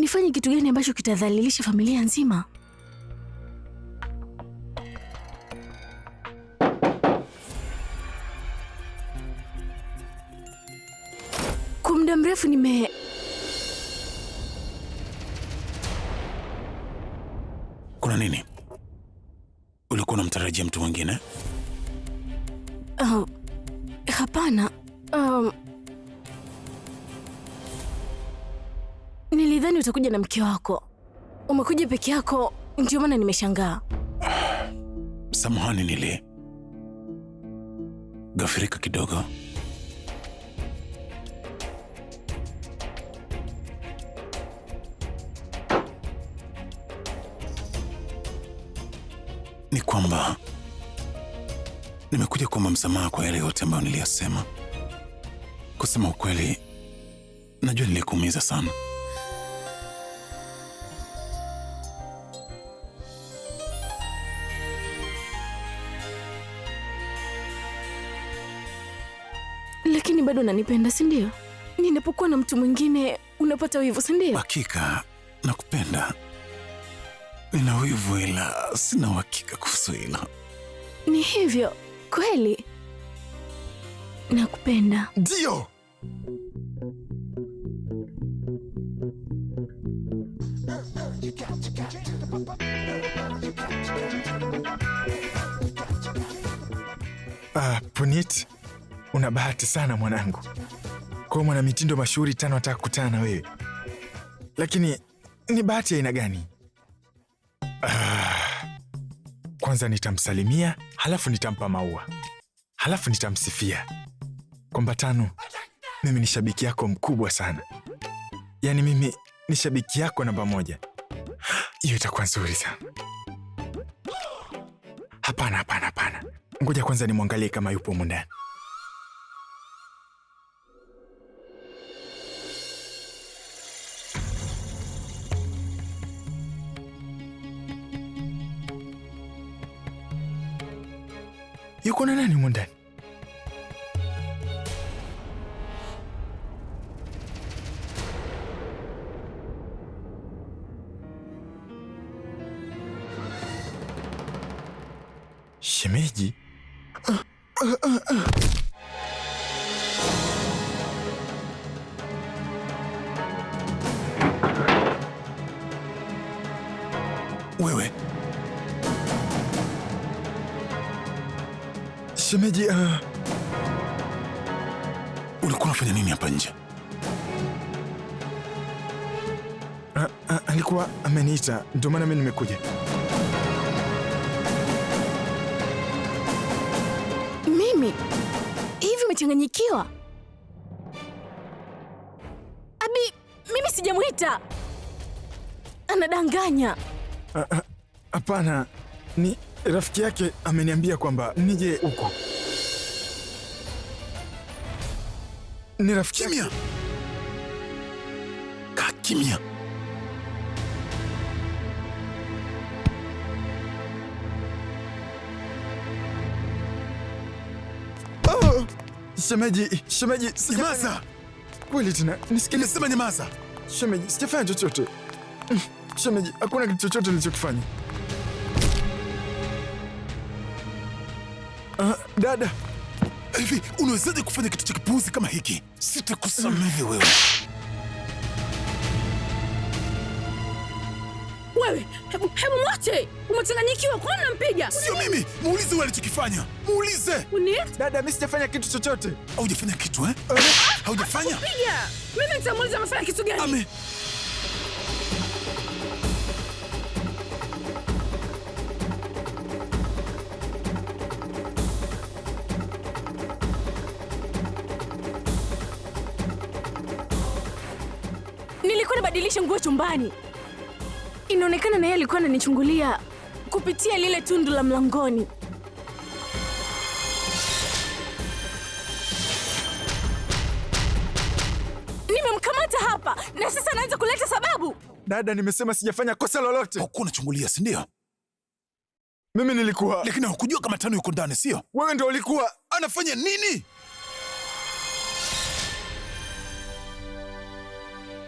Nifanye kitu gani ambacho kitadhalilisha familia nzima? Kwa muda mrefu Kuna nini? Ulikuwa unamtarajia mtu mwingine? Hapana. Nilidhani utakuja na mke wako. Umekuja peke yako, ndio maana nimeshangaa. Samahani, gafirika kidogo. Ni kwamba nimekuja kuomba msamaha kwa yale yote ambayo niliyasema. Kusema ukweli, najua nilikuumiza sana. Lakini bado unanipenda, si ndio? Ninapokuwa na mtu mwingine unapata wivu, si ndio? Hakika nakupenda. Nina wivu ila sina uhakika kuhusu hilo. Ni hivyo kweli? Nakupenda. Ndio. Puneet, una bahati sana mwanangu. Kwa mwana mitindo mashuhuri 5 ataka kukutana na wewe. Lakini ni bahati ya aina gani? Kwanza nitamsalimia, halafu nitampa maua, halafu nitamsifia kwamba Tanu, mimi ni shabiki yako mkubwa sana. Yaani mimi ni shabiki yako namba 1. Hiyo itakuwa nzuri sana. Hapana. Ngoja kwanza nimwangalie kama yupo humu ndani. Yuko na nani humu ndani? Shemeji? Wewe Shemeji, ulikuwa unafanya nini hapa nje? alikuwa ameniita, ndio maana mimi nimekuja. Mimi? Hivi umechanganyikiwa? Abi, mimi sijamuita. Anadanganya. Hapana, ni rafiki yake ameniambia kwamba nije huko. Ni rafiki yake. Kimya. Kaa kimya. Shemeji, Nyamaza. Kweli tena, nisikilize. Nimesema nyamaza. Shemeji, sijafanya chochote. Shemeji, hakuna kitu chochote nilichokifanya. Dada. Hivi, unawezaje kufanya kitu cha kipuuzi kama hiki? Sitakusamehe wewe. Wewe, hebu mwache. Umechanganyikiwa, kwa nini unampiga? Sio mimi. Muulize wewe alichokifanya. Muulize. Puneet? Dada, mimi sijafanya kitu chochote. Haujafanya kitu eh? Haujafanya? Piga. Mimi nitamuuliza amefanya kitu gani? Nilikuwa nabadilisha nguo chumbani. Inaonekana na yeye alikuwa ananichungulia kupitia lile tundu la mlangoni. Nimemkamata hapa na sasa anaanza kuleta sababu. Dada, nimesema sijafanya kosa lolote. Hukuwa unachungulia, si ndio? Mimi nilikuwa. Lakini hukujua kama Tanu yuko ndani, sio? Wewe ndio ulikuwa. Anafanya nini?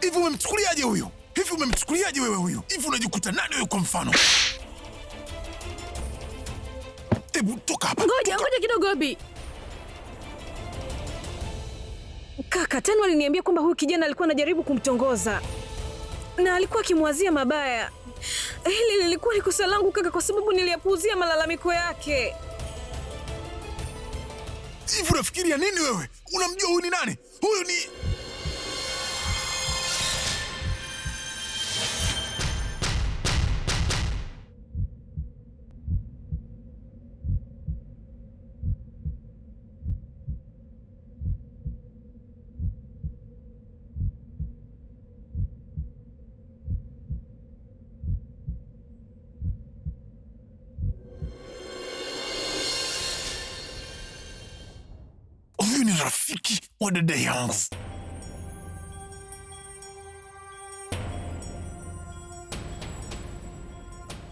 Hivi umemchukuliaje huyu? Hivi umemchukuliaje wewe huyu? Hivi unajikuta nani wewe kwa mfano? Hebu toka hapa. Ngoja kidogo Abi. Kaka, Tanu aliniambia kwamba huyu kijana alikuwa anajaribu kumtongoza na alikuwa akimwazia mabaya. Hili lilikuwa ni kosa langu kaka, kwa sababu niliyapuuzia malalamiko yake. Hivi unafikiria nini wewe? Unamjua huyu ni nani? Huyu ni... Huyu ni rafiki wa dada yangu.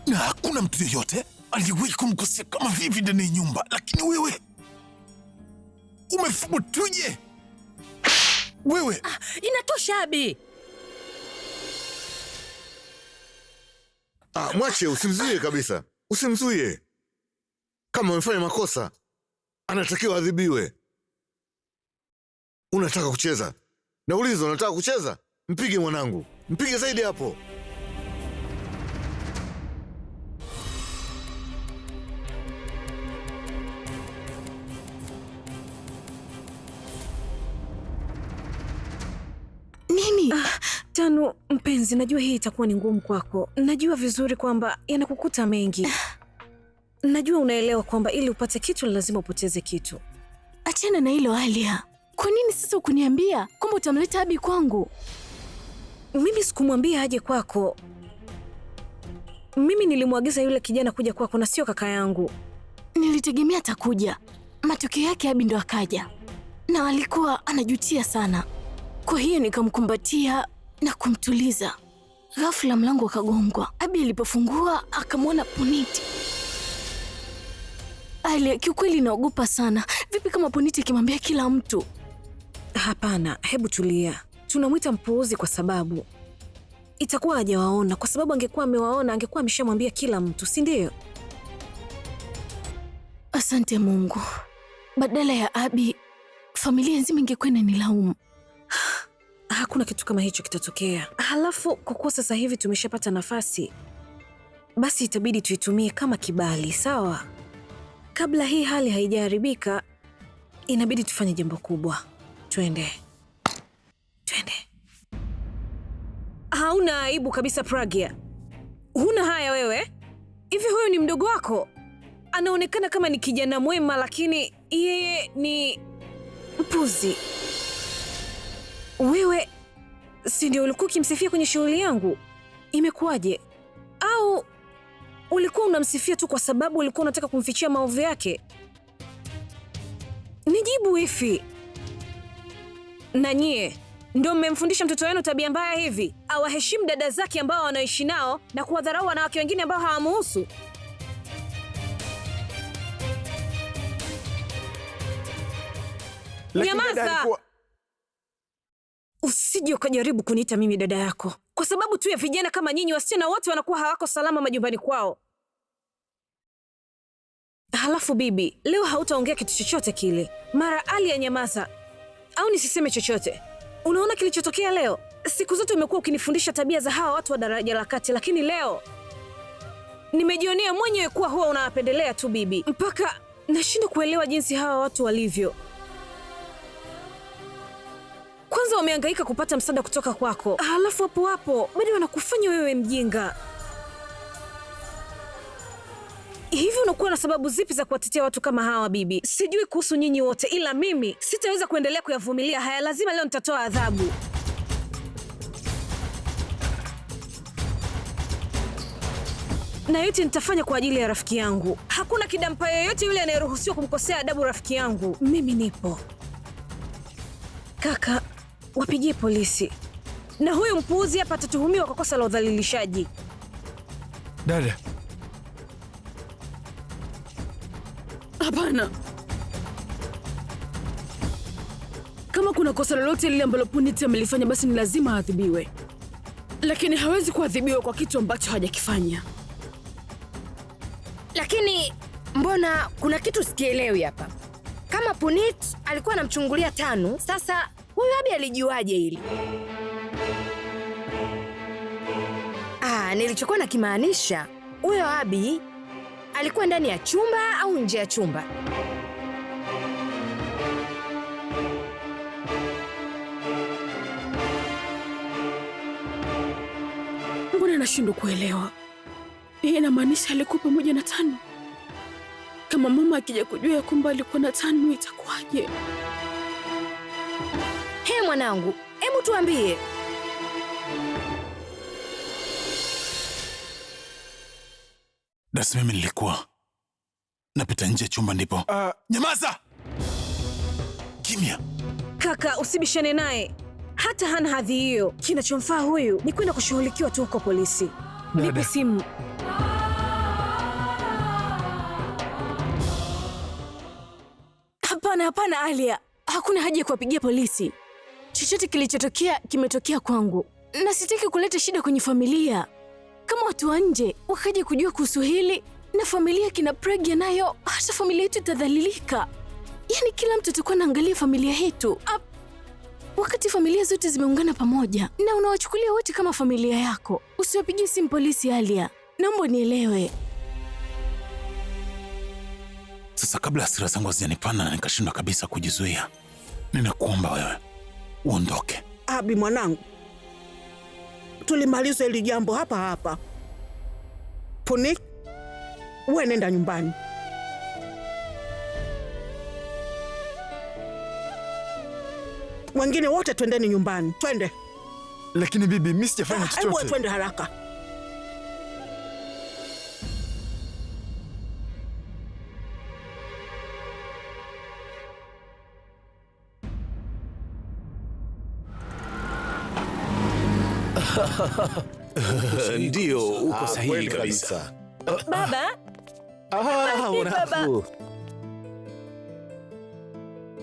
Na hakuna mtu yeyote aliyewahi kumkosea kama hivi ndani ya nyumba, lakini wewe umethubutuje? Wewe Inatosha Abi. Mwache, usimzuie kabisa. Usimzuie. Kama amefanya makosa, anatakiwa adhibiwe. Unataka kucheza? Nauliza, unataka kucheza? Mpige mwanangu. Mpige zaidi hapo. Nini? Tanu mpenzi, najua hii itakuwa ni ngumu kwako. Najua vizuri kwamba yanakukuta mengi. Najua unaelewa kwamba ili upate kitu lazima upoteze kitu. Achana na hilo Alia. Kwa nini sasa ukuniambia kwamba utamleta Abi kwangu? Mimi sikumwambia aje kwako. Mimi nilimwagiza yule kijana kuja kwako na sio kaka yangu. Nilitegemea atakuja. Matokeo yake Abi ndo akaja. Na alikuwa anajutia sana. Kwa hiyo nikamkumbatia na kumtuliza. Ghafla mlango ukagongwa. Abi alipofungua akamwona Puniti. Alia, kiukweli naogopa sana. Vipi kama Puniti akimwambia kila mtu? Hapana, hebu tulia. Tunamwita mpuuzi kwa sababu itakuwa hajawaona, kwa sababu angekuwa amewaona angekuwa ameshamwambia kila mtu, si ndio? Asante Mungu. Badala ya Abi, familia nzima ingekuwa inanilaumu. Hakuna kitu kama hicho kitatokea. Halafu kwa kuwa sasa hivi tumeshapata nafasi, basi itabidi tuitumie kama kibali, sawa? Kabla hii hali haijaharibika, inabidi tufanye jambo kubwa. Twende. Hauna aibu kabisa Pragya. Huna haya wewe? Hivi huyu ni mdogo wako? Anaonekana kama ni kijana mwema, lakini yeye ni mpuzi. Wewe si ndio ulikuwa ukimsifia kwenye shughuli yangu? Imekuwaje? Au ulikuwa unamsifia tu kwa sababu ulikuwa unataka kumfichia maovu yake? Nijibu Ifi. Na nyie ndio mmemfundisha mtoto wenu tabia mbaya hivi? Awaheshimu dada zake ambao wanaishi nao na kuwadharau wanawake wengine ambao hawamuhusu? Nyamaza! Usije ukajaribu kuniita mimi dada yako, kwa sababu tu ya vijana kama nyinyi. Wasichana wote wanakuwa hawako salama majumbani kwao. Halafu bibi, leo hautaongea kitu chochote kile. Mara Alia nyamaza, au nisiseme chochote? Unaona kilichotokea leo? Siku zote umekuwa ukinifundisha tabia za hawa watu wa daraja la kati, lakini leo nimejionea mwenyewe kuwa huwa unawapendelea tu bibi, mpaka nashindwa kuelewa jinsi hawa watu walivyo. Kwanza wamehangaika kupata msaada kutoka kwako, halafu hapo hapo bado wanakufanya wewe mjinga. Hivi unakuwa na sababu zipi za kuwatetea watu kama hawa bibi? Sijui kuhusu nyinyi wote, ila mimi sitaweza kuendelea kuyavumilia haya. Lazima leo nitatoa adhabu. Na yote nitafanya kwa ajili ya rafiki yangu. Hakuna kidampa yoyote yule anayeruhusiwa kumkosea adabu rafiki yangu. Mimi nipo. Kaka, wapigie polisi. Na huyu mpuuzi hapa atatuhumiwa kwa kosa la udhalilishaji. Dada. Hapana. Kama kuna kosa lolote lile ambalo Puniti amelifanya, basi ni lazima adhibiwe. lakini hawezi kuadhibiwa kwa kitu ambacho hajakifanya. Lakini mbona kuna kitu sikielewi hapa? Kama Punit alikuwa anamchungulia Tanu, sasa huyu Abi alijuaje hili? Nilichokuwa nakimaanisha, huyo Abi alikuwa ndani ya chumba au nje ya chumba? Mbona nashindwa kuelewa? Hii inamaanisha alikuwa pamoja na Tanu? Kama mama akija kujua ya kwamba alikuwa na Tanu itakuwaje? He mwanangu, hebu tuambie. Dasi, mimi nilikuwa napita nje chumba ndipo... Nyamaza! Kimya! Kaka, usibishane naye. Hata hana hadhi hiyo. Kinachomfaa huyu ni kwenda kushughulikiwa tu huko polisi. Nipe simu. Hapana Alia, hakuna haja ya kuwapigia polisi. Chochote kilichotokea kimetokea kwangu, na sitaki kuleta shida kwenye familia. Kama watu wa nje wakaja kujua kuhusu hili na familia kina Pragya nayo, hata familia yetu itadhalilika. Yaani kila mtu atakuwa anaangalia familia yetu, wakati familia zote zimeungana pamoja na unawachukulia wote kama familia yako. Usiwapigie simu polisi Alia, naomba nielewe. Sasa kabla hasira zangu hazijanipanda na nikashindwa kabisa kujizuia, ninakuomba wewe uondoke. Abi mwanangu, tulimaliza hili jambo hapa hapa. Punit, wewe nenda nyumbani. Wengine wote twendeni nyumbani, twende. Lakini bibi, mimi sijafanya chochote. Hebu twende haraka. Ndio, uko sahihi kabisa. Baba? Mwanangu.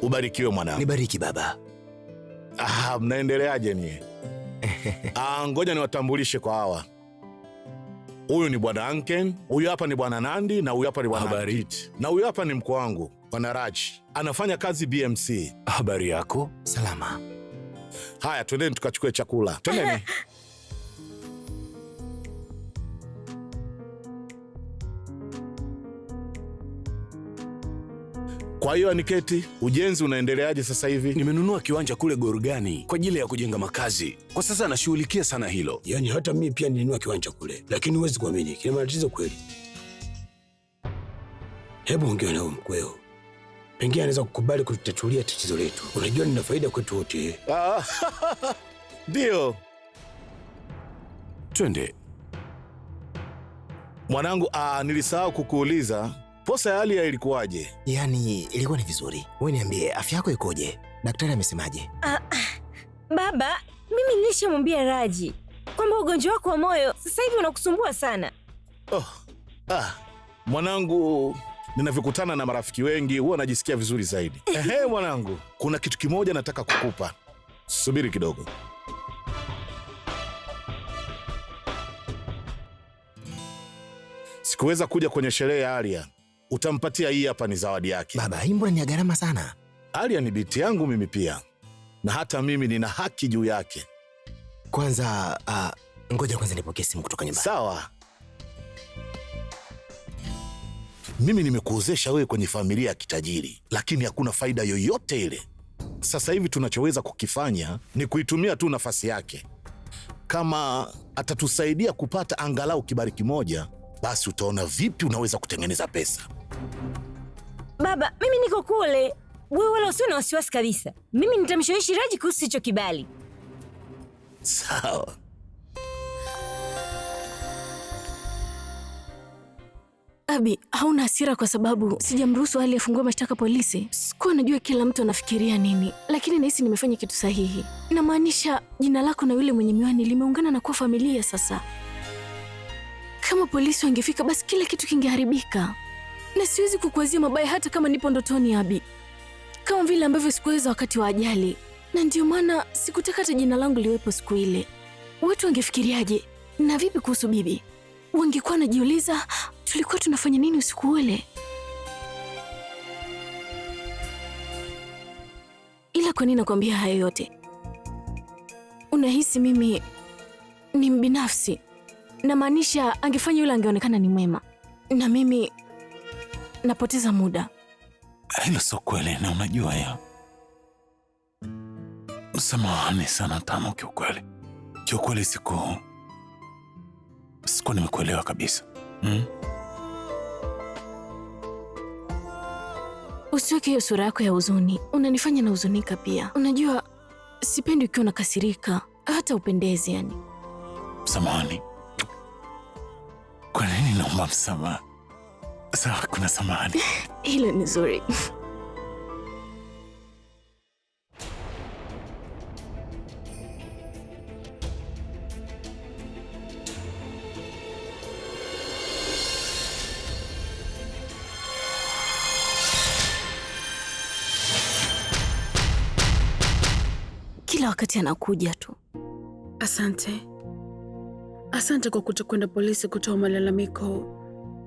Ubarikiwe mwanangu. Nibariki baba. Mnaendeleaje nyie? Ngoja niwatambulishe kwa hawa. Huyu ni bwana Anken, huyu hapa ni bwana Nandi, na huyu hapa ni bwana Harit. Na huyu hapa ni mkwe wangu, bwana Raj. Anafanya kazi BMC. Habari yako? Salama. Haya, twendeni tukachukue chakula. Twendeni. Kwa hiyo Aniketi, ujenzi unaendeleaje sasa hivi? Nimenunua kiwanja kule Gorgani kwa ajili ya kujenga makazi. Kwa sasa nashughulikia sana hilo. Yaani hata mimi pia nilinunua kiwanja kule, lakini huwezi kuamini, kina matatizo kweli. Hebu ongea na mkweo. Pengine anaweza kukubali kutatulia tatizo letu. Unajua nina faida kwetu wote. Ndio. Twende. Mwanangu, nilisahau kukuuliza, posa ya Alia ilikuwaje? Yaani ilikuwa ni vizuri. Wewe niambie, afya yako ikoje? Daktari amesemaje? Baba, mimi nilishamwambia Raji kwamba ugonjwa wako wa moyo sasa hivi unakusumbua sana. Mwanangu, ninavyokutana na marafiki wengi huwa najisikia vizuri zaidi. Mwanangu, kuna kitu kimoja nataka kukupa. Subiri kidogo. Sikuweza kuja kwenye sherehe ya Alia. Utampatia hii hapa, ni zawadi yake. Baba, hii mbona ni gharama sana? Alia ni binti yangu mimi pia, na hata mimi nina haki juu yake. Kwanza, ngoja kwanza nipokee simu kutoka nyumbani. Sawa. Mimi nimekuozesha wewe kwenye familia ya kitajiri, lakini hakuna faida yoyote ile. Sasa hivi tunachoweza kukifanya ni kuitumia tu nafasi yake. Kama atatusaidia kupata angalau kibali kimoja, basi utaona vipi unaweza kutengeneza pesa. Baba, mimi niko kule. Wewe wala usiwe na wasiwasi kabisa. Mimi nitamshawishi Raji kuhusu hicho kibali. Sawa. Abi, hauna hasira kwa sababu sijamruhusu Ali afungue mashtaka polisi? Sikuwa najua kila mtu anafikiria nini, lakini nahisi nimefanya kitu sahihi. Namaanisha jina lako na yule mwenye miwani limeungana na kuwa familia sasa. Kama polisi wangefika, basi kila kitu kingeharibika. Na siwezi kukuazia mabaya hata kama nipo ndotoni, Abi. Kama vile ambavyo sikuweza wakati wa ajali. Na ndio maana sikutaka hata jina langu liwepo siku ile. watu wangefikiriaje? Na vipi kuhusu bibi? Wangekuwa wanajiuliza tulikuwa tunafanya nini usiku ule. Ila kwa nini nakwambia hayo yote? Unahisi mimi ni mbinafsi? Namaanisha angefanya yule angeonekana ni mwema, na mimi napoteza muda. Hilo sio kweli, na unajua ya. Samahani sana Tano, kiukweli. Kiukweli sikuwa nimekuelewa kabisa. Usiweke hiyo sura yako ya huzuni, unanifanya na huzunika pia. Unajua sipendi ukiwa unakasirika, hata upendezi yani. Samahani. Kwa nini naomba msamaha? Sawa, kuna samahani. Hilo ni zuri. Kila wakati anakuja tu. Asante kwa kutokwenda polisi kutoa malalamiko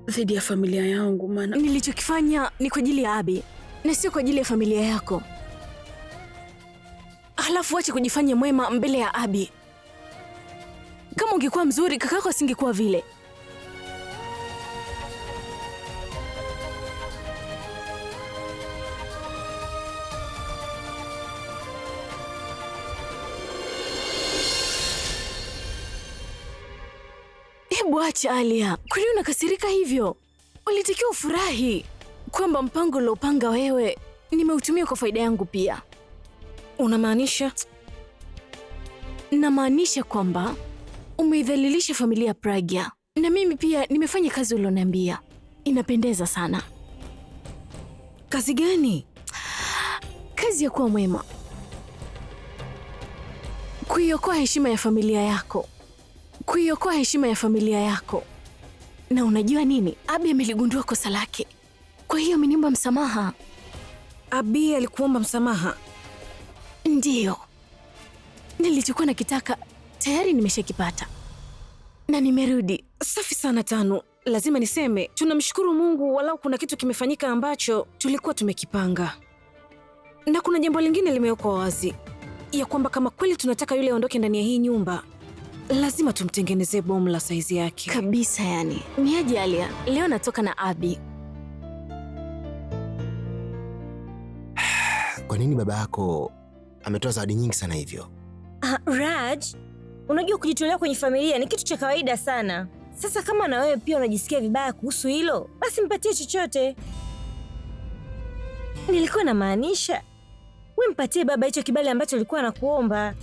dhidi ya familia yangu, maana nilichokifanya ni kwa ajili ya Abi na sio kwa ajili ya familia yako. Halafu wache kujifanya mwema mbele ya Abi. Kama ungekuwa mzuri, kakako asingekuwa vile. Hebu acha Alia, kwa nini unakasirika hivyo? Ulitakiwa ufurahi kwamba mpango uliopanga wewe nimeutumia kwa faida yangu pia. Unamaanisha? Namaanisha kwamba umeidhalilisha familia ya Pragya, na mimi pia nimefanya kazi ulioniambia. Inapendeza sana. Kazi gani? Kazi ya kuwa mwema, kuiokoa heshima ya familia yako. Kuiokoa heshima ya familia yako. Na unajua nini? Abi ameligundua kosa lake, kwa hiyo ameniomba msamaha. Abi alikuomba msamaha? Ndiyo. Nilichokuwa nakitaka tayari nimeshakipata na nimerudi. Safi sana Tano. Lazima niseme tunamshukuru Mungu, walau kuna kitu kimefanyika ambacho tulikuwa tumekipanga. Na kuna jambo lingine limewekwa wazi, ya kwamba kama kweli tunataka yule aondoke ndani ya hii nyumba, lazima tumtengenezee bomu la saizi yake. Kabisa yani. Ni aje Alia, leo natoka na Abi. Kwa nini baba yako ametoa zawadi nyingi sana hivyo? Raj, unajua kujitolea kwenye familia ni kitu cha kawaida sana. Sasa kama na wewe pia unajisikia vibaya kuhusu hilo, basi mpatie chochote. Nilikuwa namaanisha wewe mpatie baba hicho kibali ambacho alikuwa anakuomba.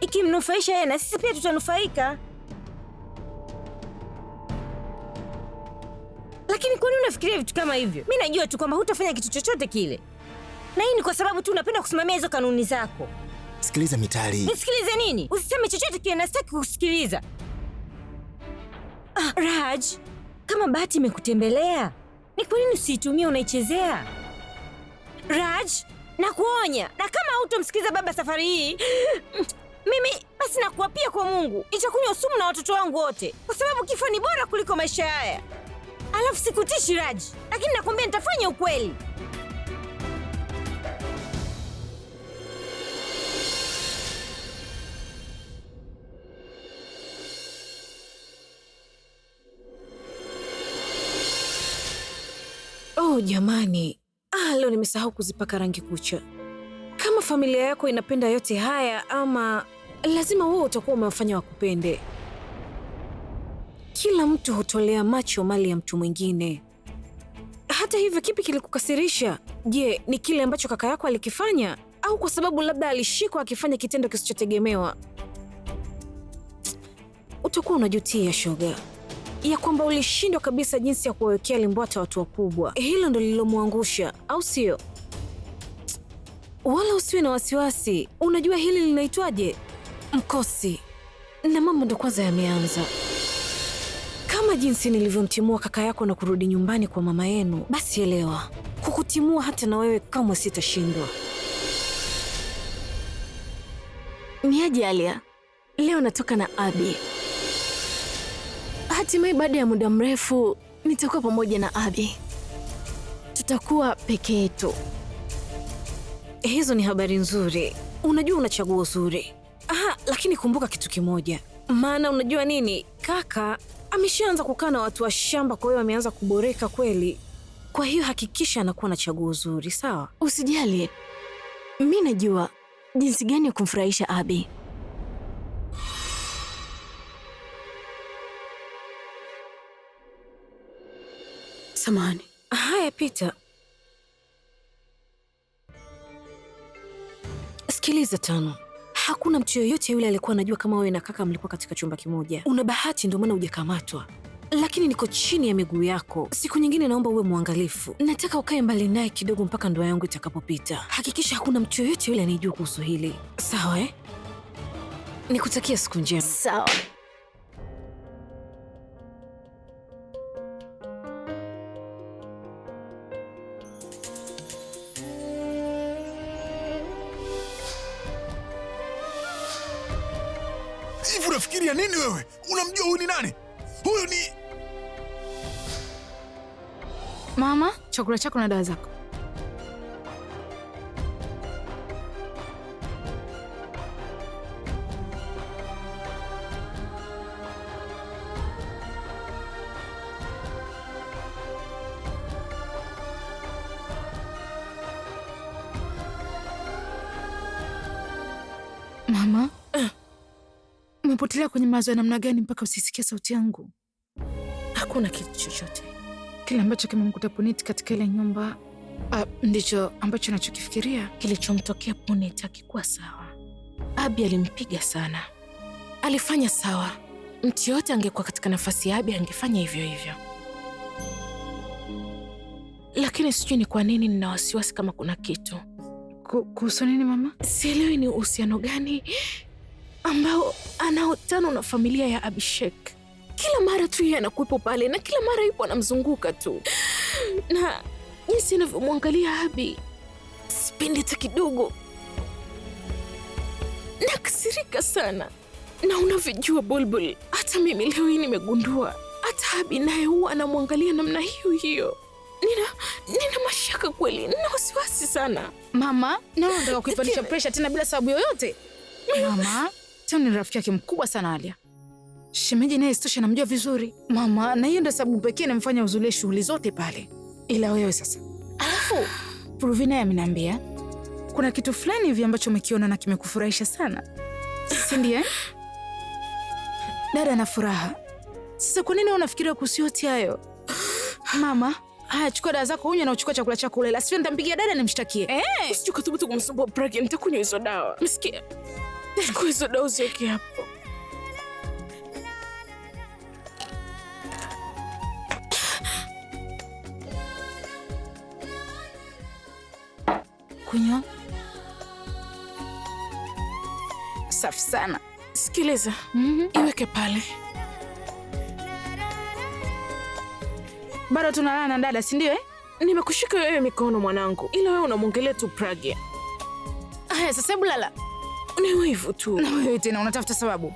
Ikimnufaisha yeye na sisi pia tutanufaika. Lakini kwa nini unafikiria vitu kama hivyo? Mimi najua tu kwamba hutafanya kitu chochote kile. Na hii ni kwa sababu tu unapenda kusimamia hizo kanuni zako. Sikiliza Mitali. Nisikilize nini? Usiseme chochote kile, nasitaki kusikiliza. Raj, kama bahati imekutembelea, ni kwa nini usiitumie unaichezea? Raj, nakuonya, na kama hutomsikiza baba safari hii, mimi basi nakuapia kwa Mungu, nitakunywa sumu na watoto wangu wote, kwa sababu kifo ni bora kuliko maisha haya. Alafu sikutishi Raj, lakini nakwambia nitafanya ukweli. Oh jamani, leo nimesahau kuzipaka rangi kucha. Kama familia yako inapenda yote haya, ama lazima wewe utakuwa umewafanya wakupende. Kila mtu hutolea macho mali ya mtu mwingine. Hata hivyo, kipi kilikukasirisha? Je, ni kile ambacho kaka yako alikifanya, au kwa sababu labda alishikwa akifanya kitendo kisichotegemewa? Utakuwa unajutia shoga, ya kwamba ulishindwa kabisa jinsi ya kuwawekea limbwata watu wakubwa. Hilo ndo lililomwangusha, au sio? Wala usiwe na wasiwasi. Unajua hili linaitwaje? Mkosi. Na mambo ndo kwanza yameanza. Kama jinsi nilivyomtimua kaka yako na kurudi nyumbani kwa mama yenu, basi elewa, kukutimua hata na wewe kamwe sitashindwa. Ni aje Alia? leo natoka na Abi. Hatimaye baada ya muda mrefu nitakuwa pamoja na Abi. Tutakuwa peke yetu. Hizo ni habari nzuri. Unajua una chaguo zuri. Lakini kumbuka kitu kimoja. Maana unajua nini? Kaka ameshaanza kukaa na watu wa shamba, kwa hiyo ameanza kuboreka kweli. Kwa hiyo hakikisha anakuwa na chaguo zuri, sawa? Usijali. Mimi najua jinsi gani ya kumfurahisha Abi. Samahani. Haya, Peter. Sikiliza Tano. Hakuna mtu yoyote yule alikuwa anajua kama wewe na kaka mlikuwa katika chumba kimoja. Una bahati ndio maana hujakamatwa. Lakini niko chini ya miguu yako. Siku nyingine naomba uwe mwangalifu. Nataka ukae mbali naye kidogo mpaka ndoa yangu itakapopita. Hakikisha hakuna mtu yoyote yule anayejua kuhusu hili. Sawa eh? Nikutakia siku njema. Sawa. Hivi unafikiria nini wewe? Unamjua huyu ni nani? Huyu ni... Mama, chakula chako na dawa zako. Mama, umepotelea kwenye mawazo ya namna gani mpaka usisikia sauti yangu? Hakuna kitu chochote. Kile ambacho kimemkuta Punit katika ile nyumba ndicho ambacho nachokifikiria. Kilichomtokea Punit hakikuwa sawa. Abi alimpiga sana. Alifanya sawa. Mtu yote angekuwa katika nafasi ya Abi angefanya hivyo hivyo. Lakini sijui ni kwa nini nina wasiwasi kama kuna kitu. Kuhusu nini mama? Sielewi ni uhusiano gani ambao anao Tano na familia ya Abhishek. Kila mara tu yeye anakuwepo pale na kila mara yupo anamzunguka tu. Na jinsi anavyomwangalia Abi, sipendi hata kidogo. Nakasirika sana. Na unavyojua Bulbul, hata mimi leo hii nimegundua hata Abi naye huwa anamwangalia namna hiyo hiyo. Nina mashaka kweli, nina wasiwasi sana. Mama, naona unataka kuipandisha pressure tena bila sababu yoyote. Mama, Tano ni rafiki yake mkubwa sana Alia. Shemeji naye istosha namjua vizuri. Mama, na hiyo ndio sababu pekee inamfanya uzulie shughuli zote pale. Ila wewe sasa. Alafu, Purvina ameniambia kuna kitu fulani hivi ambacho umekiona na kimekufurahisha sana. Si ndiye? Dada ana furaha. Sasa kwa nini unafikiria kuhusu yote hayo? Mama, haya chukua dawa zako unywe na uchukue chakula chako ule. La sivyo nitampigia dada nimshtakie. Usijue thubutu kumsumbua Pragya, nitakunywa hizo dawa. Msikia? Chukua hizo dawa uziweke hapo. Kunywa. Safi sana. Sikiliza, iweke pale. Bado tunalala na dada, si ndio eh? Nimekushika wewe mikono mwanangu, ila wewe unamwongelea tu Pragya. Haya sasa hebu lala. Ni hivyo tu. Na wewe tena unatafuta sababu.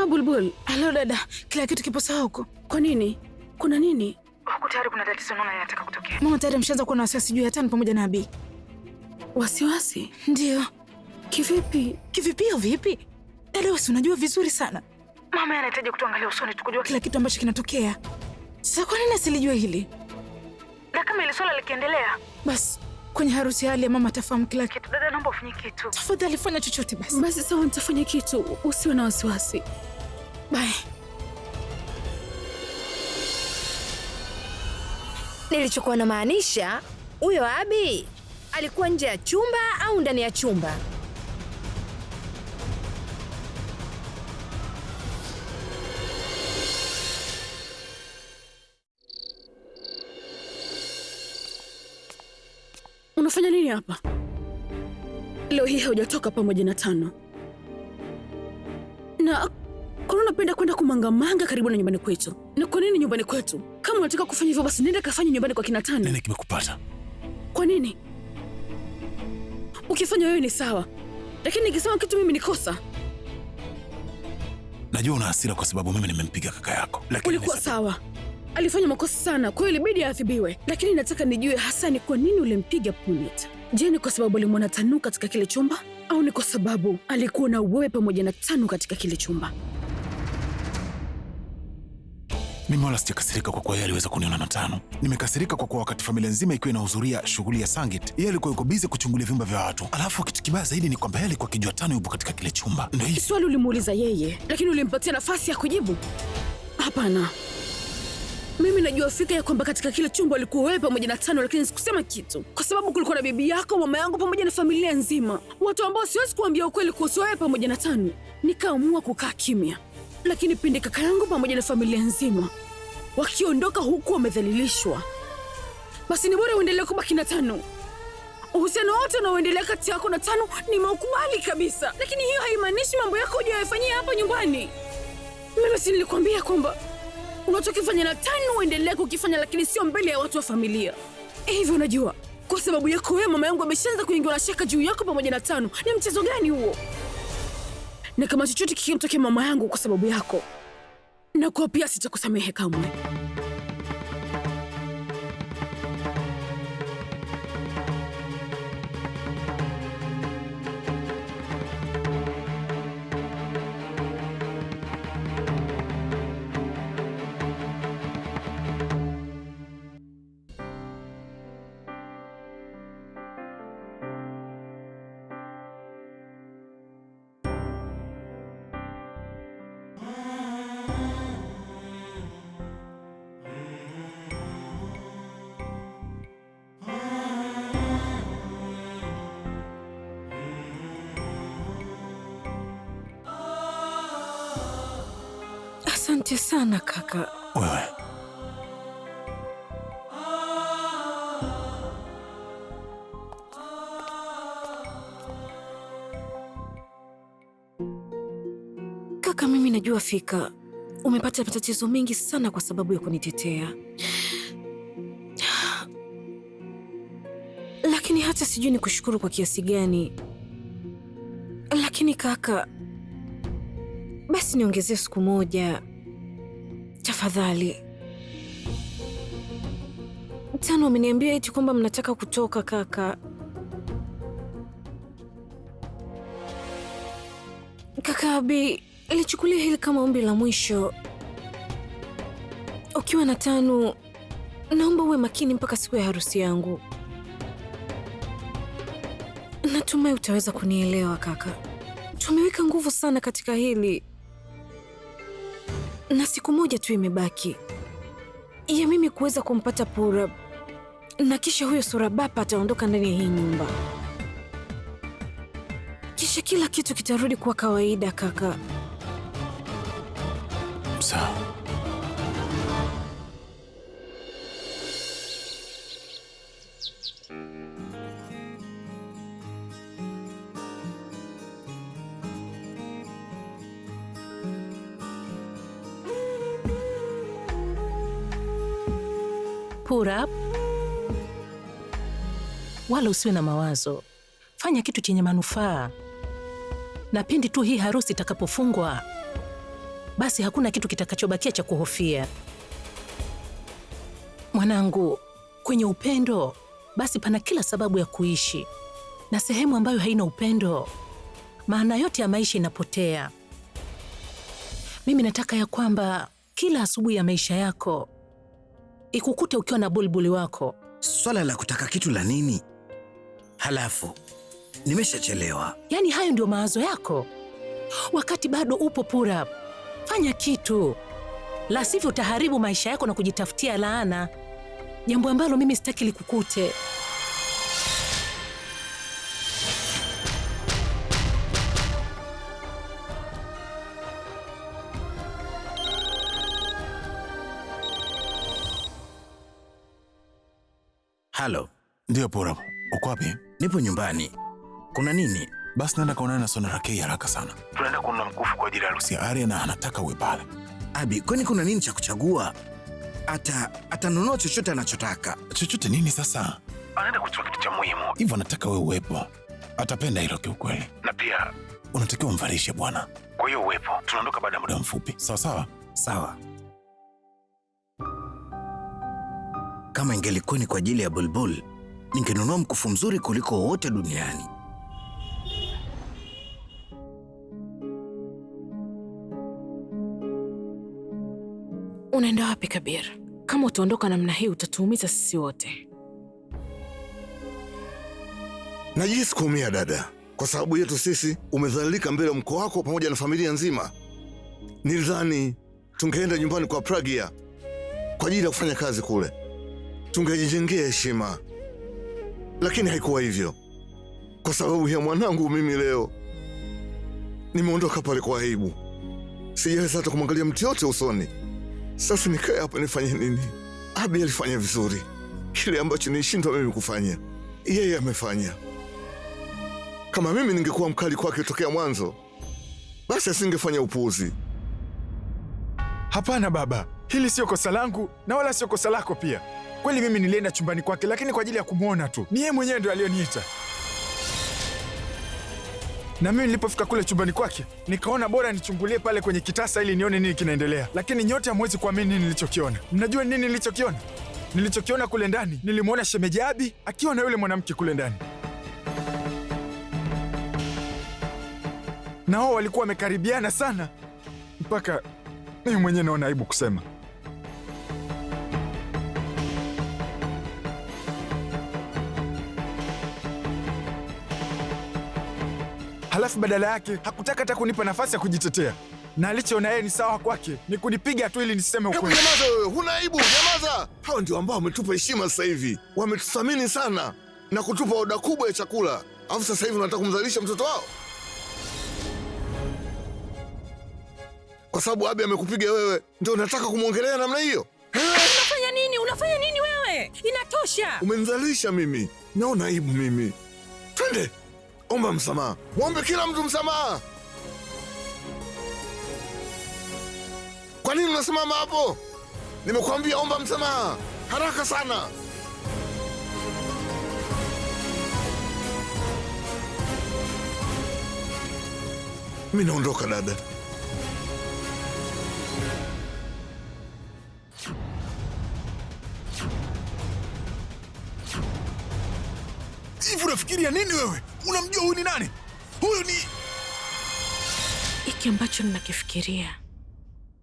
Bulbul. Halo dada, kila kitu kipo sawa huko? Kwa nini? Kuna nini? Huko tayari kuna tatizo naona linataka kutokea. Mama tayari ameshaanza kuwa na wasiwasi juu ya Tano pamoja na Abi. Wasiwasi? Ndio. Kivipi? Kivipi au vipi? Dada wewe unajua vizuri sana. Mama anahitaji kutuangalia usoni tukujua kila kitu ambacho kinatokea. Sasa kwa nini asilijue hili? Na kama ile swala likiendelea, basi kwenye harusi hali ya mama atafahamu kila kitu. Dada naomba ufanye kitu. Tafadhali fanya chochote basi. Basi sawa, nitafanya kitu. Usiwe na wasiwasi. Bye. Nilichokuwa na maanisha, huyo Abi alikuwa nje ya chumba au ndani ya chumba? nini hapa? Leo hii haujatoka pamoja na Tano. Na kwa nini unapenda kwenda kumangamanga karibu na nyumbani kwetu? Na kwa nini nyumbani kwetu? Kama unataka kufanya hivyo basi nenda kafanye nyumbani kwa kina Tano. Nini kimekupata? Kwa nini? Ukifanya wewe ni sawa, lakini nikisema kitu mimi ni kosa. Najua una hasira kwa sababu mimi nimempiga kaka yako, lakini ulikuwa sawa. Alifanya makosa sana, kwa hiyo ilibidi aadhibiwe. Lakini nataka nijue hasa ni kwa nini ulimpiga Punit. Je, ni kwa sababu alimwona Tanu katika kile chumba au ni kwa sababu alikuwa na wewe pamoja na Tanu katika kile chumba? Mimi wala sijakasirika kwa kuwa yeye aliweza kuniona na Tanu. Nimekasirika kwa kuwa wakati familia nzima ikiwa inahudhuria shughuli ya Sangit, yeye alikuwa yuko busy kuchungulia vyumba vya watu. Alafu kitu kibaya zaidi ni kwamba yeye alikuwa akijua Tanu yupo katika kile chumba. Ndio hiyo. Swali ulimuuliza yeye, lakini ulimpatia nafasi ya kujibu? Hapana. Mimi najua fika ya kwamba katika kile chumba alikuwa wewe pamoja na Tanu, lakini sikusema kitu kwa sababu kulikuwa na bibi yako, mama yangu pamoja na familia nzima, watu ambao siwezi kuambia ukweli kuhusu wewe pamoja na Tanu. Nikaamua kukaa kimya, lakini pindi kaka yangu pamoja na familia nzima wakiondoka huku wamedhalilishwa, basi ni bora uendelee kubaki na Tanu. Uhusiano wote unaoendelea kati yako na Tanu nimeukubali kabisa, lakini hiyo haimaanishi mambo yako hujayafanyia hapa nyumbani. Mimi si nilikwambia kwamba unachokifanya na Tanu uendelee kukifanya, lakini sio mbele ya watu wa familia. Hivyo unajua, kwa sababu yako wewe mama yangu ameshaanza kuingiwa na shaka juu yako pamoja na Tanu. Ni mchezo gani huo? Na kama chochote kikimtokea mama yangu kwa sababu yako, na kwa pia sitakusamehe kamwe. Asante sana kaka. Wewe. Kaka, mimi najua fika umepata matatizo mengi sana kwa sababu ya kunitetea, lakini hata sijui ni kushukuru kwa kiasi gani. Lakini kaka, basi niongezee siku moja tafadhali. Tanu ameniambia eti kwamba mnataka kutoka kaka. Kaka Abi, lichukulia hili kama ombi la mwisho. Ukiwa na Tanu, naomba uwe makini mpaka siku ya harusi yangu. Natumai utaweza kunielewa kaka. Tumeweka nguvu sana katika hili, na siku moja tu imebaki ya mimi kuweza kumpata Purab, na kisha huyo Surabapa ataondoka ndani ya hii nyumba. Kisha kila kitu kitarudi kuwa kawaida kaka. Sawa. Purab, wala usiwe na mawazo. Fanya kitu chenye manufaa, na pindi tu hii harusi itakapofungwa, basi hakuna kitu kitakachobakia cha kuhofia. Mwanangu, kwenye upendo basi pana kila sababu ya kuishi, na sehemu ambayo haina upendo, maana yote ya maisha inapotea. Mimi nataka ya kwamba kila asubuhi ya maisha yako ikukute ukiwa na bulbuli wako. Swala la kutaka kitu la nini? Halafu nimeshachelewa. Yaani hayo ndio mawazo yako wakati bado upo Purab? Fanya kitu, la sivyo utaharibu maisha yako na kujitafutia laana, jambo ambalo mimi sitaki likukute. Halo. Ndio Purab. Uko wapi? Nipo nyumbani. Kuna nini? Basi naenda kaonana na Sona Rakei haraka sana. Tunaenda kununua mkufu kwa ajili ya harusi ya Arya na anataka uwe pale. Abi, kwani kuna nini cha kuchagua? Atanunua chochote anachotaka. Chochote nini sasa? Anaenda kuchukua kitu cha muhimu. Hivyo anataka wewe uwepo. Atapenda hilo kiukweli. Na pia unatakiwa umvarishe bwana. Kwa hiyo uwepo. Tunaondoka baada ya muda mfupi. Sawa sawa? Sawa. Kama ingelikuwa ni kwa ajili ya Bulbul, ningenunua mkufu mzuri kuliko wote duniani. Unaenda wapi Kabir? Kama utaondoka namna hii utatuumiza sisi wote. Najisi kuumia dada, kwa sababu yetu sisi umedhalilika mbele ya mko wako pamoja na familia nzima. Nilidhani tungeenda nyumbani kwa Pragya kwa ajili ya kufanya kazi kule, tungejijengea heshima, lakini haikuwa hivyo. Kwa sababu ya mwanangu mimi leo nimeondoka pale kwa aibu, sijaweza hata kumwangalia mtu yote usoni. Sasa nikae hapa nifanye nini? Abi alifanya vizuri, kile ambacho nilishindwa mimi kufanya yeye amefanya. Kama mimi ningekuwa mkali kwake tokea mwanzo, basi asingefanya upuuzi. Hapana baba, hili sio kosa langu na wala sio kosa lako pia. Kweli mimi nilienda chumbani kwake, lakini kwa ajili ya kumwona tu. Ni yeye mwenyewe ndio alioniita. Na mimi nilipofika kule chumbani kwake, nikaona bora nichungulie pale kwenye kitasa ili nione nini kinaendelea. Lakini nyote hamwezi kuamini nini nilichokiona. Mnajua nini nilichokiona? Nilichokiona kule ndani, nilimwona shemeji Abi akiwa na yule mwanamke kule ndani. Na wao walikuwa wamekaribiana sana mpaka mimi mwenyewe naona aibu kusema. Halafu badala yake hakutaka hata kunipa nafasi ya kujitetea, na alichoona yeye ni sawa kwake ni kunipiga tu ili niseme ukweli. Hebu nyamaza wewe, huna aibu, nyamaza! Hao ndio ambao wametupa heshima sasa hivi, wametuthamini sana na kutupa oda kubwa ya chakula, alafu sasa hivi unataka kumdhalilisha mtoto wao kwa sababu Abi amekupiga wewe, ndio unataka kumwongelea namna hiyo? Unafanya nini? Unafanya nini wewe? Inatosha! Umenidhalilisha mimi, naona aibu mimi. Twende, omba msamaha, mwombe kila mtu msamaha. Kwa nini unasimama hapo? Nimekuambia omba msamaha haraka sana. Mimi naondoka dada. Hivi unafikiria nini wewe? Unamjua huyu ni nani? Huyu ni... Hiki ambacho ninakifikiria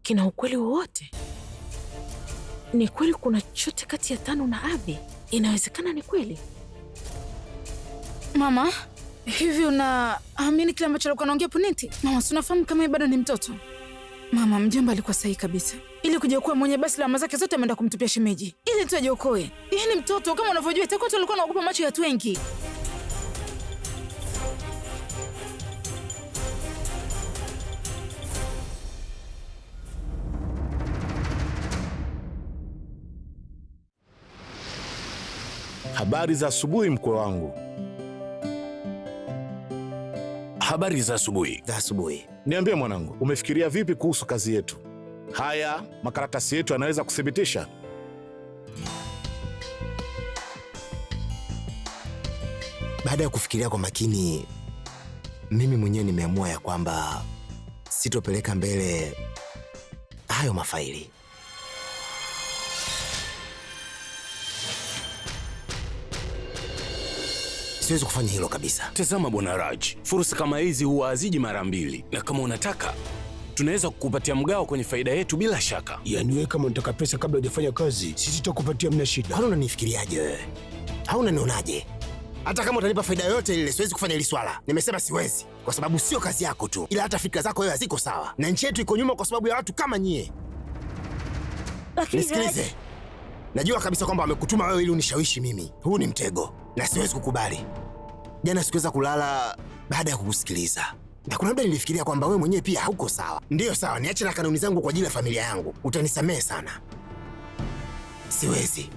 kina ukweli wowote? Ni kweli kuna chochote kati ya Tanu na Abi? Inawezekana ni kweli. Mama, hivi unaamini kile ambacho alikuwa anaongea Puniti? Mama, si unafahamu kama yeye bado ni mtoto? Mama, mjomba alikuwa sahihi kabisa. Ili kujiokoa mwenye, basi lawama zake zote ameenda kumtupia shemeji ili tu ajiokoe. Yeye ni mtoto kama unavyojua, itakuwa tu alikuwa anaogopa macho ya watu wengi. Habari za asubuhi mkwe wangu. Habari za asubuhi. Za asubuhi. Niambie mwanangu, umefikiria vipi kuhusu kazi yetu? Haya makaratasi yetu yanaweza kuthibitisha. Baada ya kufikiria kwa makini, mimi mwenyewe nimeamua ya kwamba sitopeleka mbele hayo mafaili. Siwezi kufanya hilo kabisa. Tazama Bwana Raj, fursa kama hizi huwa haziji mara mbili, na kama unataka tunaweza kukupatia mgao kwenye faida yetu bila shaka. Yaani wewe kama unataka pesa kabla hujafanya kazi, sisi tutakupatia, mna shida. Kwani unanifikiriaje wewe? Au unanionaje? Hata kama utanipa faida yoyote ile, siwezi kufanya hili swala. Nimesema siwezi, kwa sababu sio kazi yako tu, ila hata fikra zako wewe haziko sawa, na nchi yetu iko nyuma kwa sababu ya watu kama nyie. Nisikilize, najua kabisa kwamba wamekutuma wewe ili unishawishi mimi. Huu ni mtego na siwezi kukubali. Jana sikuweza kulala baada ya kukusikiliza, na kuna muda nilifikiria kwamba wewe mwenyewe pia hauko sawa. Ndiyo sawa, niache na kanuni zangu kwa ajili ya familia yangu, utanisamehe sana. Siwezi.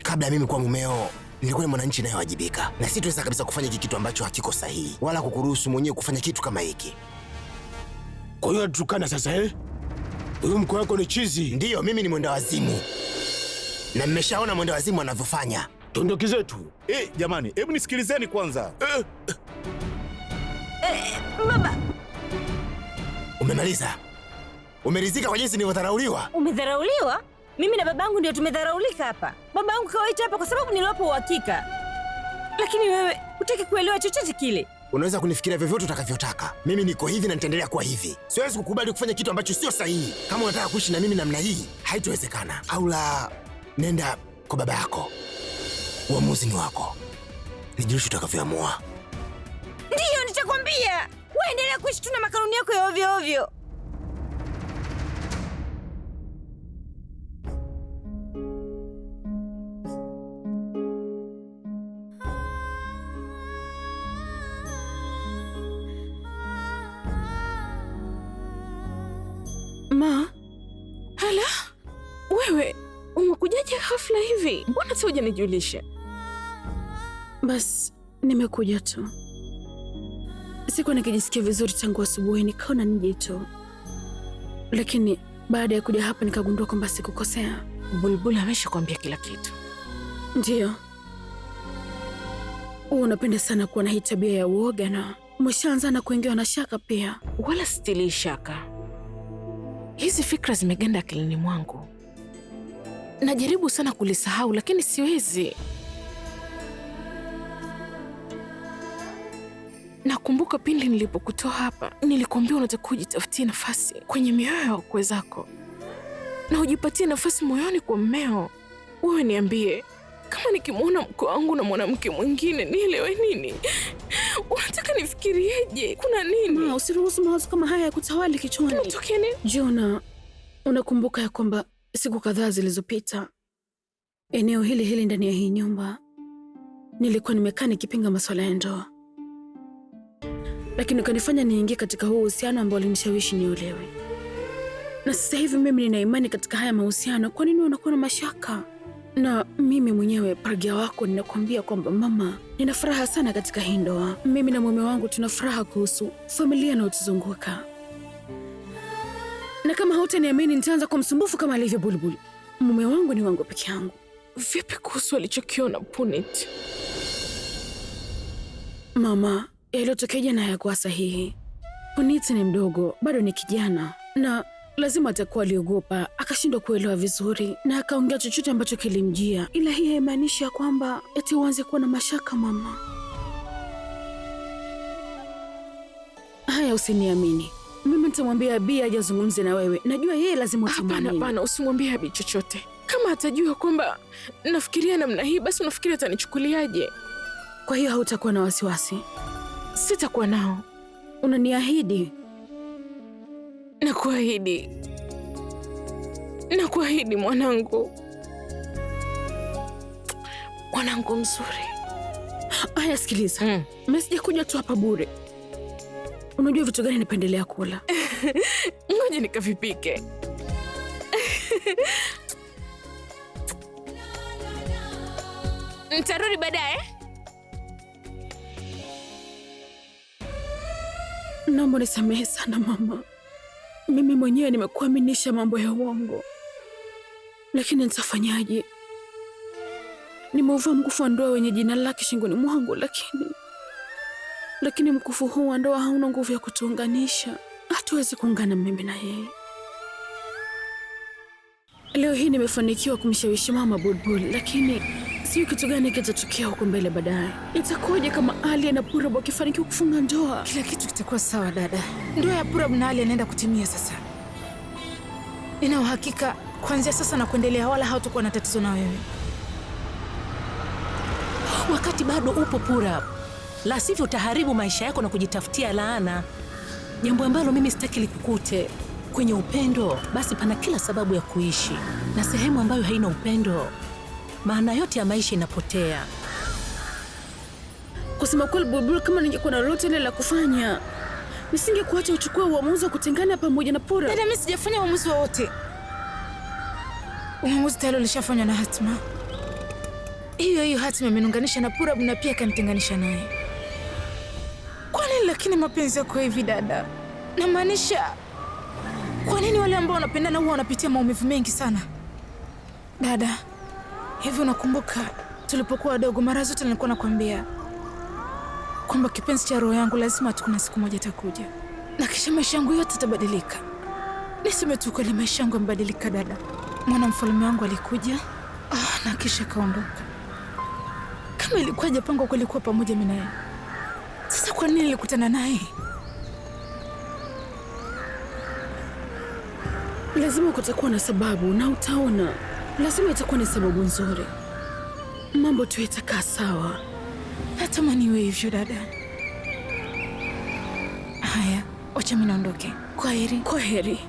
Kabla ya mimi kuwa mumeo, nilikuwa ni mwananchi anayewajibika, na sitaweza kabisa kufanya hiki kitu ambacho hakiko sahihi, wala kukuruhusu mwenyewe kufanya kitu kama hiki. Kwa hiyo atukana sasa Huyu mkwe wako ni chizi? Ndiyo, mimi ni mwenda wazimu. Na mmeshaona mwenda wazimu anavyofanya. Tuondoke zetu. Jamani, hebu nisikilizeni kwanza. Baba. Umemaliza? Umeridhika kwa jinsi nilivyodharauliwa? Umedharauliwa? Mimi na babangu ndio tumedharaulika hapa. Babangu kawaita hapa kwa sababu niliwapo uhakika. Lakini wewe hutaki kuelewa chochote kile. Unaweza kunifikiria vyovyote utakavyotaka. Mimi niko hivi na nitaendelea kuwa hivi. Siwezi kukubali kufanya kitu ambacho sio sahihi. Kama unataka kuishi na mimi namna hii, haitowezekana. Au la, nenda kwa baba yako. Uamuzi ni wako. Nijulishe utakavyoamua. Ndiyo, nitakwambia. Waendelea kuishi tu na makanuni yako ya ovyo ovyo. Ma, hala, wewe umekujaje ghafla hivi? Mbona hata hujanijulisha? Bas, nimekuja tu. Sikuwa nikijisikia vizuri tangu asubuhi, nikaona nije tu. Lakini baada ya kuja hapa nikagundua kwamba sikukosea. Bulbul ameshakwambia kila kitu. Ndiyo. Unapenda sana kuwa na hii tabia ya uoga na umeshaanza na kuingiwa na shaka pia. Wala stili shaka. Hizi fikra zimeganda akilini mwangu. Najaribu sana kulisahau lakini siwezi. Nakumbuka pindi nilipokutoa hapa, nilikwambia unatakiwa kujitafutia nafasi kwenye mioyo ya wakwe zako. Na ujipatie nafasi moyoni kwa mmeo. Wewe niambie, kama nikimwona mkwe wangu na mwanamke mwingine nielewe nini? Unataka nifikirieje? Kuna nini? Ma, usiruhusu mawazo kama haya ya kutawali kichwani. Unatokea nini? Jona, unakumbuka ya kwamba siku kadhaa zilizopita eneo hili ndani ya hii nyumba nilikuwa nimekaa nikipinga masuala ya ndoa, lakini ukanifanya niingie katika huu uhusiano ambao ulinishawishi niolewe. Na sasa hivi mimi nina imani katika haya mahusiano. Kwa nini unakuwa na mashaka? Na mimi mwenyewe Pragya wako ninakwambia kwamba mama, nina furaha sana katika hii ndoa. Mimi na mume wangu tuna furaha kuhusu familia inayotuzunguka. Na kama hautaniamini nitaanza kwa msumbufu kama alivyo Bulbul. Mume wangu ni wangu peke yangu. Vipi kuhusu alichokiona Punit? Mama, yaliyotokea jana hayakuwa sahihi. Punit ni mdogo, bado ni kijana, na lazima atakuwa aliogopa, akashindwa kuelewa vizuri na akaongea chochote ambacho kilimjia. Ila hii haimaanishi ya kwamba eti uanze kuwa na mashaka mama. Haya, usiniamini. Mimi nitamwambia Abi aje azungumze na wewe. Najua yeye lazima utamwamini. Hapana, usimwambie Abi chochote. Kama atajua kwamba nafikiria namna hii, basi unafikiri atanichukuliaje? Kwa hiyo hautakuwa na wasiwasi? Sitakuwa nao. Unaniahidi? Nakuahidi. Nakuahidi mwanangu. Mwanangu mzuri. Haya, sikiliza. Mimi sijakuja tu hapa bure. Unajua vitu gani napendelea kula? Ngoja nikavipike. Nitarudi baadaye. Naomba nisamehe sana mama. Mimi mwenyewe nimekuaminisha mambo ya uongo. Lakini nitafanyaje? Nimeuvaa mkufu wa ndoa wenye jina lake shingoni mwangu, lakini mkufu huu wa ndoa hauna nguvu ya kutuunganisha. Hatuwezi kuungana mimi na yeye. Leo hii nimefanikiwa kumshawishi mama Bulbul, lakini sijui kitu gani kitatokea huko mbele baadaye. Itakuwaje kama Ali na Purab wakifanikiwa kufunga ndoa? Kila kitu kitakuwa sawa dada. Ndoa ya Purab na Ali inaenda kutimia sasa. Nina uhakika kuanzia sasa na kuendelea wala hautakuwa na tatizo na wewe. Wakati bado upo Purab, la sivyo utaharibu maisha yako na kujitafutia laana, jambo ambalo mimi sitaki likukute. Kwenye upendo basi pana kila sababu ya kuishi, na sehemu ambayo haina upendo, maana yote ya maisha inapotea. Kusema kweli Bulbul, kama ningekuwa na lolote ile la kufanya, nisingekuacha uchukue uamuzi wa kutengana pamoja na Purab. Dada, mimi sijafanya uamuzi wowote. Uamuzi tayari ulishafanywa na Hatma. Hiyo hatima imeniunganisha na Purab na pia kanitenganisha naye. Kwa nini lakini mapenzi yako hivi dada? Namaanisha, kwa nini wale ambao wanapendana huwa wanapitia maumivu mengi sana? Dada, hivi unakumbuka tulipokuwa wadogo, mara zote nilikuwa nakwambia kwamba kipenzi cha roho yangu lazima tu kuna siku moja itakuja na kisha maisha yangu yote yatabadilika. Niseme tu kweli, maisha yangu yamebadilika dada. Mwana mfalme wangu alikuja na kisha kaondoka. Kama ilikuwa hajapangwa kweli kuwa pamoja mimi naye, sasa kwa nini nilikutana naye? Lazima kutakuwa na sababu, na utaona lazima itakuwa ni sababu nzuri. Mambo tu yatakaa sawa. Natamani iwe hivyo dada. Haya, wacha mimi naondoke. Kwaheri. Kwaheri.